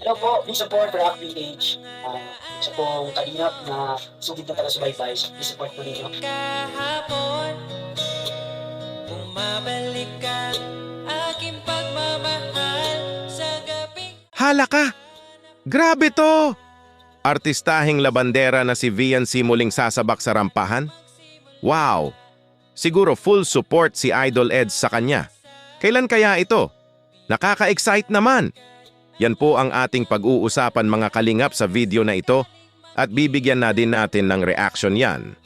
Hello po, please support Rock PH. Isa pong kalingap na sugid na taga-subaybay. Please support po ninyo. Kahapon, bumabalik ka, aking pagmamahal sa gabing Hala ka! Grabe to! Artistahing labandera na si VNC muling sasabak sa rampahan? Wow! Siguro full support si Idol Eds sa kanya. Kailan kaya ito? Nakaka-excite naman! Yan po ang ating pag-uusapan mga kalingap sa video na ito at bibigyan na din natin ng reaction yan.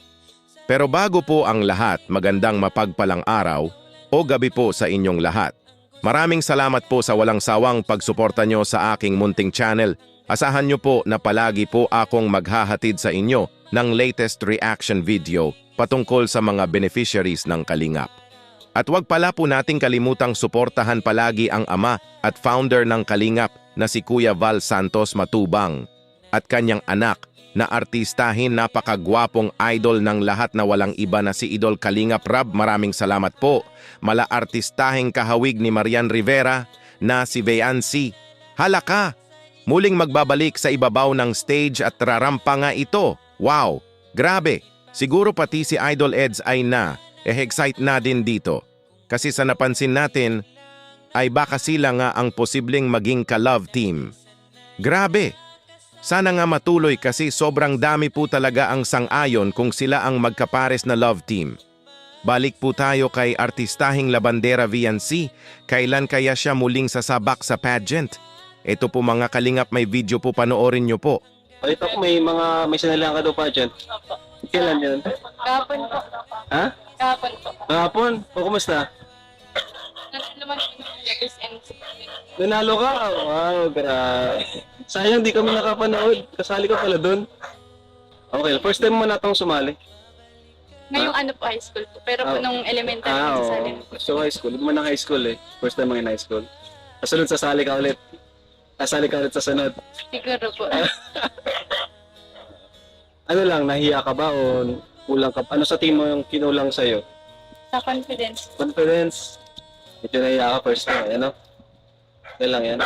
Pero bago po ang lahat, magandang mapagpalang araw o gabi po sa inyong lahat. Maraming salamat po sa walang sawang pagsuporta nyo sa aking munting channel. Asahan nyo po na palagi po akong maghahatid sa inyo ng latest reaction video patungkol sa mga beneficiaries ng Kalingap. At huwag pala po nating kalimutang suportahan palagi ang ama at founder ng Kalingap na si Kuya Val Santos Matubang at kanyang anak na artistahin napakagwapong idol ng lahat na walang iba na si Idol Kalingap Rab. Maraming salamat po. Mala artistahing kahawig ni Marian Rivera na si VNC. Hala ka! Muling magbabalik sa ibabaw ng stage at rarampa nga ito. Wow! Grabe! Siguro pati si Idol Eds ay excite na din dito. Kasi sa napansin natin, ay baka sila nga ang posibleng maging ka-love team. Grabe! Sana nga matuloy kasi sobrang dami po talaga ang sang-ayon kung sila ang magkapares na love team. Balik po tayo kay artistahing labandera VNC. Kailan kaya siya muling sasabak sa pageant? Ito po mga kalingap, may video po, panoorin nyo po. Balita ko may sinalang ka daw pageant. Kailan yun? Kahapon po. Ha? Kahapon po. Kahapon? O kumusta? Naman po ng Letters and Nanalo ka? Wow, grabe. Sayang di kami nakapanood. Kasali ka pala doon. Okay, first time mo na itong sumali. ngayong ano po, high school po. Pero po nung elementary po sa salin. So high school. Hindi mo na high school eh. First time mo in high school. Kasunod sasali ka ulit. Sasali ka ulit sa sunod. Siguro po. Ano lang, nahiya ka ba o kulang ka? Ano sa team mo yung kinulang sa'yo? Sa confidence. Confidence. Medyo nahiya ka first time, ano? Yan lang yan.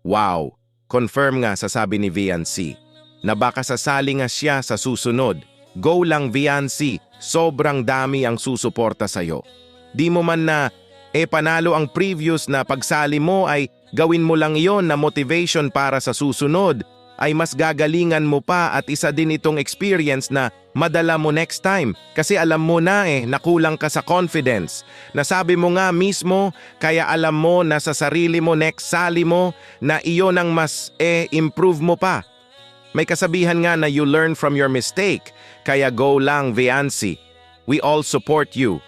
Wow! Confirm nga sa sabi ni VNC na baka sasali nga siya sa susunod. Go lang VNC, sobrang dami ang susuporta sa'yo. Di mo man na panalo ang previous na pagsali mo ay gawin mo lang iyon na motivation para sa susunod ay mas gagalingan mo pa at isa din itong experience na madala mo next time kasi alam mo na nakulang ka sa confidence. Nasabi mo nga mismo kaya alam mo na sa sarili mo next sali mo na iyon ang mas improve mo pa. May kasabihan nga na you learn from your mistake kaya go lang VNC. We all support you.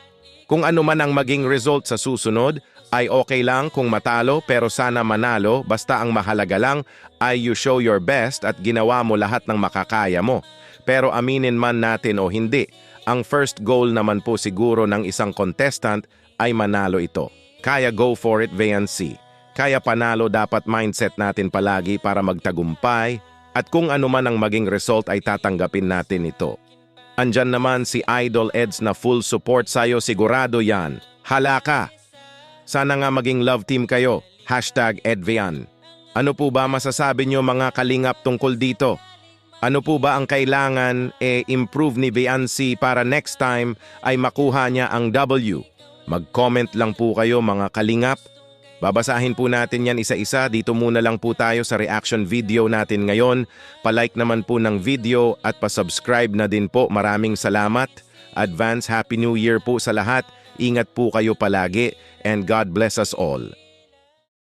Kung ano man ang maging result sa susunod, ay okay lang kung matalo pero sana manalo basta ang mahalaga lang ay you show your best at ginawa mo lahat ng makakaya mo. Pero aminin man natin o hindi, ang first goal naman po siguro ng isang contestant ay manalo ito. Kaya go for it VNC. Kaya panalo dapat mindset natin palagi para magtagumpay at kung ano man ang maging result ay tatanggapin natin ito. Andyan naman si Idol Eds na full support sa'yo, sigurado yan. Hala ka! Sana nga maging love team kayo. #EdVian. Ano po ba masasabi nyo mga kalingap tungkol dito? Ano po ba ang kailangan improve ni VNC para next time ay makuha niya ang W? Mag-comment lang po kayo mga kalingap. Babasahin po natin yan isa-isa. Dito muna lang po tayo sa reaction video natin ngayon. Palike naman po ng video at pasubscribe na din po. Maraming salamat. Advance Happy New Year po sa lahat. Ingat po kayo palagi and God bless us all.